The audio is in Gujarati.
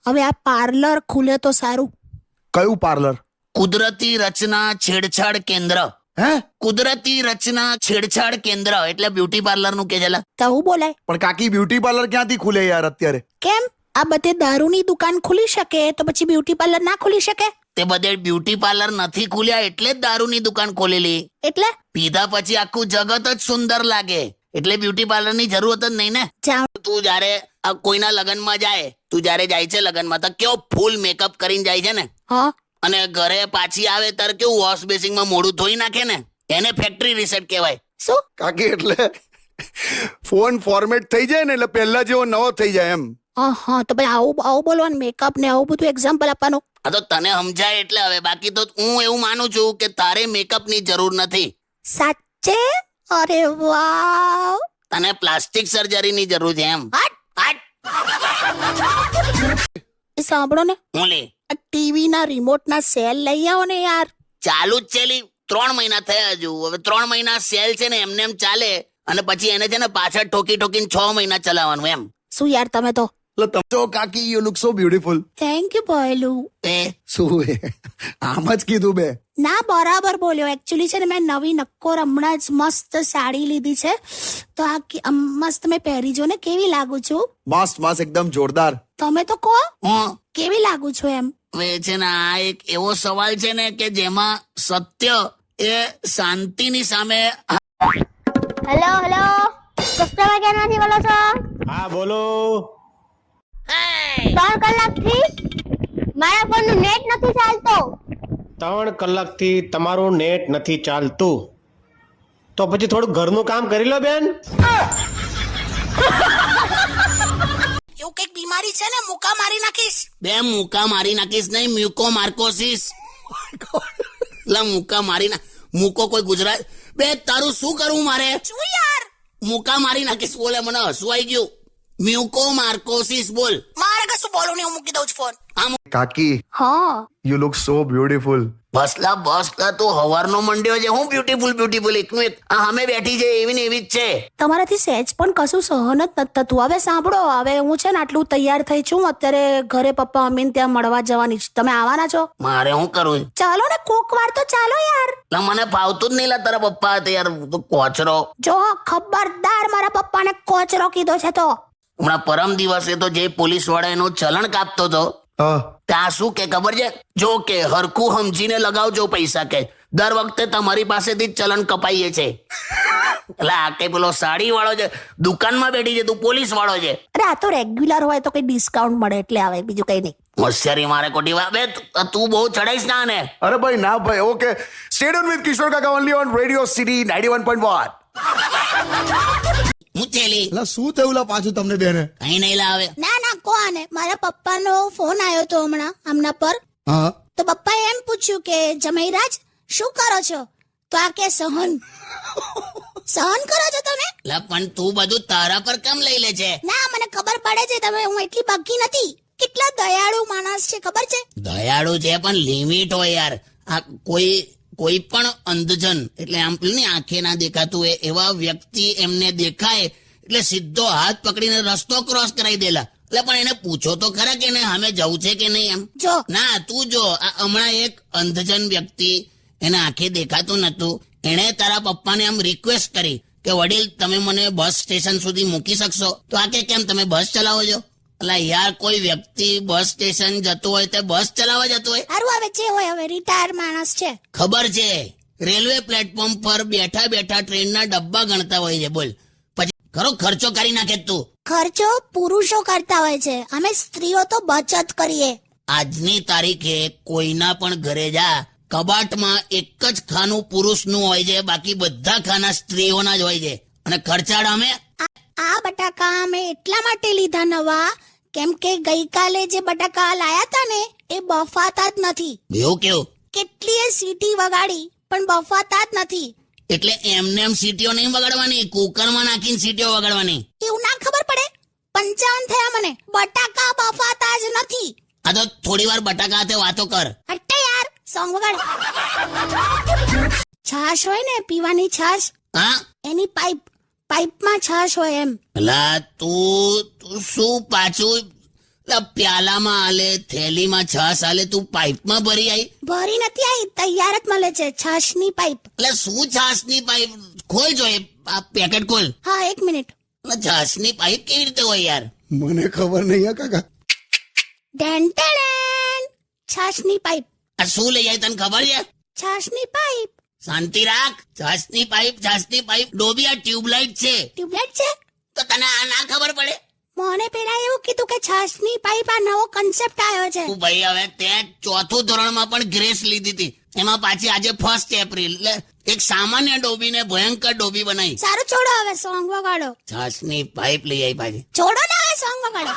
હવે આ પાર્લર ખુલે તો સારું. કયું પાર્લર? કુદરતી રચના છેડછાડ કેન્દ્ર. હે? કુદરતી રચના છેડછાડ કેન્દ્ર એટલે બ્યુટી પાર્લર નું કે જેલા. તો હું બોલાય? પણ કાકી બ્યુટી પાર્લર ક્યાંથી ખુલે યાર અત્યારે? કેમ આ બધે દારૂની દુકાન ખુલી શકે તો પછી બ્યુટી પાર્લર ના ખુલી શકે? તે બધે બ્યુટી પાર્લર નથી ખુલ્યા એટલે જ દારૂની દુકાન ખોલેલી. એટલે પીધા પછી આખું જગત જ સુંદર લાગે એટલે બ્યુટી પાર્લર ની જરૂરત જ નહીં ને. તું જયારે કોઈના લગ્નમાં જાય, તું જયારે જાય છે લગ્નમાં તો કેવો ફૂલ મેકઅપ કરીને જાય છે ને, હા, અને ઘરે પાછી આવે ત્યારે કેવું વોશ બેસિંગમાં મોઢું ધોઈ નાખે ને, એને ફેક્ટરી રીસેટ કહેવાય. શું કાકી એટલે ફોન ફોર્મેટ થઈ જાય ને એટલે પહેલા જેવો નવો થઈ જાય એમ. હા, તો ભાઈ આવું બોલવાનું, મેકઅપ ને આવું બધું એક્ઝામ્પલ આપવાનું. આ તો તને સમજાય એટલે હવે, બાકી તો હું એવું માનું છું કે તારે મેકઅપ ની જરૂર નથી. સાચે? અરે વાહ, તને પ્લાસ્ટિક સર્જરી ની જરૂર છે એમ. એ સાંભળો ને, હું લે ટીવી ના રિમોટ ના સેલ લઈ આવો ને યાર. ચાલુ જ છે 3 મહિના થયા હજુ. હવે 3 મહિના સેલ છે ને એમને એમ ચાલે અને પછી એને છે ને પાછળ ઠોકીને 6 મહિના ચલાવવાનું એમ. શું યાર તમે તો. એટલે તમે તો કાકી you look so beautiful. Thank you બોયલું. શું આમ જ કીધું બે? ના, બરાબર બોલ્યો. એકચ્યુઅલી છે ને મેં નવી નક્કોર હમણાં જ મસ્ત સાડી લીધી છે તો આ મસ્ત મેં પહેરી જો ને, કેવી લાગુ છું? મસ્ત મસ્ત એકદમ જોરદાર. તમે તો કહો હું કેવી લાગુ છું એમ. હવે છે ને આ એક એવો સવાલ છે ને કે જેમાં સત્ય એ શાંતિની સામે. હેલો કસ્ટમર કેર માંથી બોલો છો? હા બોલો. 3 કલાકથી મારા ફોન નું નેટ નથી ચાલતો. 3 કલાકથી તમારું નેટ નથી ચાલતું તો પછી થોડું ઘરનું કામ કરી લો બેન. એવું કઈક બીમારી છે ને, મુકા મારી નાખીશ. બે મુકા મારી નાખીશ નહીં, મ્યુકો માર્કોસિસ. લા મુકા મારી ના મૂકો કોઈ ગુજરાત. બે તારું શું કરવું મારે? શું યાર? મુકા મારી નાખીશ બોલે, મને હસવું આવી ગયું. મ્યુકો માર્કોસિસ બોલ. મારે કશું બોલું નહીં, હું મૂકી દઉં છું ફોન. કાકી હા, યુ લુક સો બ્યુટીફુલ. બસલા તું હવારનો મંડ્યો છે. હું બ્યુટીફુલ એકનું એક આ સામે બેઠી છે એવી ને એવી જ છે. તમારાથી સહેજ પણ કશું સહન જ નથી થતું. હવે સાંભળો, હવે હું છે ને આટલું તૈયાર થઈ છું, અત્યારે ઘરે પપ્પા મમ્મીને ત્યાં મળવા જવાની છું. તમે આવવાના છો? મારે શું કરવું? ચાલો ને, કોક વાર તો ચાલો યાર. લા મને ફાવતું જ નહીં. લા તારા પપ્પા હતા યાર, તું કોચરો. જો ખબરદાર, મારા પપ્પાને કોચરો કીધો છે તો. હમણાં પરમ દિવસે તો જે પોલીસ વાળા એનું ચલણ કાપતો હતો ત્યાં શું કે ખબર છે? જો કે હરખું સમજીને લગાવજો પૈસા, કે દર વખતે તમારી પાસેથી જ ચલણ કપાઈએ છે. એટલે આ કઈ પેલો સાડી વાળો છે, દુકાનમાં બેઠી છે, તું પોલીસ વાળો છે. અરે આ તો રેગ્યુલર હોય તો કઈ ડિસ્કાઉન્ટ મળે એટલે આવે, બીજું કઈ નહીં. હોશિયારી મારે કોટી બે તું બહુ ચડાઈશ ના ને. અરે ભાઈ ના ભાઈ. ઓકે, સ્ટે ટ્યુન વિથ કિશોર કાકા ઓનલી ઓન રેડિયો સિટી 91.1. હું ચેલી શું થયું લા પાછું તમને બેને? કઈ નહીં લાવે. ના કોને, મારા પપ્પાનો ફોન આવ્યો તો હમણાં આમના પર. હા, તો પપ્પાએ એમ પૂછ્યું કે જમાઈરાજ શું કરો છો? તો આ કે સહન કરો છો તમે? લા પણ તું બધું તારા પર કેમ લઈ લે છે? ના, મને ખબર પડે છે તમે, હું એટલી બગ્ગી નથી. કેટલા દયાળુ માણસ છે ખબર છે? દયાળુ છે પણ લિમિટ હોય યાર. આ કોઈ પણ અંધજન એટલે આમ ને આંખે ના દેખાતું હોય એવા વ્યક્તિ એમને દેખાય એટલે સીધો હાથ પકડીને રસ્તો ક્રોસ કરાવી દેલા. એટલે પણ એને પૂછો તો ખરા કે એને સામે જવું છે કે નહીં એમ. જો ના તું જો, આ હમણાં એક અંધજન વ્યક્તિ, એને આંખે દેખાતું નતું, એણે તારા પપ્પાને આમ રિક્વેસ્ટ કરી કે વડીલ તમે મને બસ સ્ટેશન સુધી મૂકી શકશો? તો આ કે કેમ તમે બસ ચલાવો છો? એટલે યાર કોઈ વ્યક્તિ બસ સ્ટેશન જતો હોય તે બસ ચલાવવા જતો હોય? સારું, હવે જે હોય, હવે રિટાયર માણસ છે. ખબર છે, રેલવે પ્લેટફોર્મ પર બેઠા ટ્રેનના ડબ્બા ગણતા હોય છે. બોલ પછી ખરો ખર્ચો કરી નાખે તું. ખર્ચો પુરુષો કરતા હોય છે, અમે સ્ત્રીઓ તો બચત કરીએ. આજની તારીખે કોઈના પણ ઘરે જા, કબાટમાં એક જ ખાનું પુરુષનું હોય છે, બાકી બધા ખાના સ્ત્રીઓના જ હોય છે. અને ખર્ચાળ અમે આ બટાકા અમે એટલા માટે લીધા નવા, કેમ કે ગઈકાલે જે બટાકા લાયા હતા ને એ બફાતા જ નથી. એવું કેવું? કેટલીય સીટી વગાડી પણ બફાતા જ નથી. એટલે એમને એમ સીટીઓ નહીં વગાડવાની, કુકરમાં નાખીને સીટીઓ વગાડવાની. એવું ના ખબર પડે? 55 થયા મને, બટાકા બફાતા જ નથી. આ તો થોડી વાર બટાકા હાથે વાતો કર. હટે યાર, સોંગ વગાડ. છાશ હોય ને, પીવાની છાશ, હા એની પાઇપમાં છાશ હોય એમ. લા તું શું પાછું એટલે પ્યાલામાં આલે થેલીમાં છાશ આલે તું પાઇપમાં ભરી આવી ભરી નથી આવી, તૈયાર જ મળે છે છાશની પાઇપ. એટલે શું છાશની પાઇપ? ખોલ જો એ આ પેકેટ ખોલ. હા, 1 મિનિટ. એટલે છાશની પાઇપ કેવી રીતે હોય યાર? મને ખબર નહીં હા કાકા. ઢેંટેણ, છાશની પાઇપ. આ શું લઈ આવી તને ખબર છે? છાશની પાઇપ. શાંતિ રાખ. છાશની પાઇપ ડોબી આ ટ્યુબલાઇટ છે. ટ્યુબલાઇટ છે? તો તને આ ના ખબર પડે? મને પેલા એવું કીધું કે છાશની પાઇપ આ નવો કન્સેપ્ટ આવ્યો છે. તું ભાઈ હવે તે 4થું ધોરણમાં પણ ગ્રેસ લીધી હતી, એમાં પાછી આજે 1 એપ્રિલ એટલે એક સામાન્ય ડોબીને ભયંકર ડોબી બનાવી. સારું છોડો, હવે સોંગ વગાડો. છાશની પાઇપ લઈ આવી પાછી. છોડો ને, હવે સોંગ વગાડો.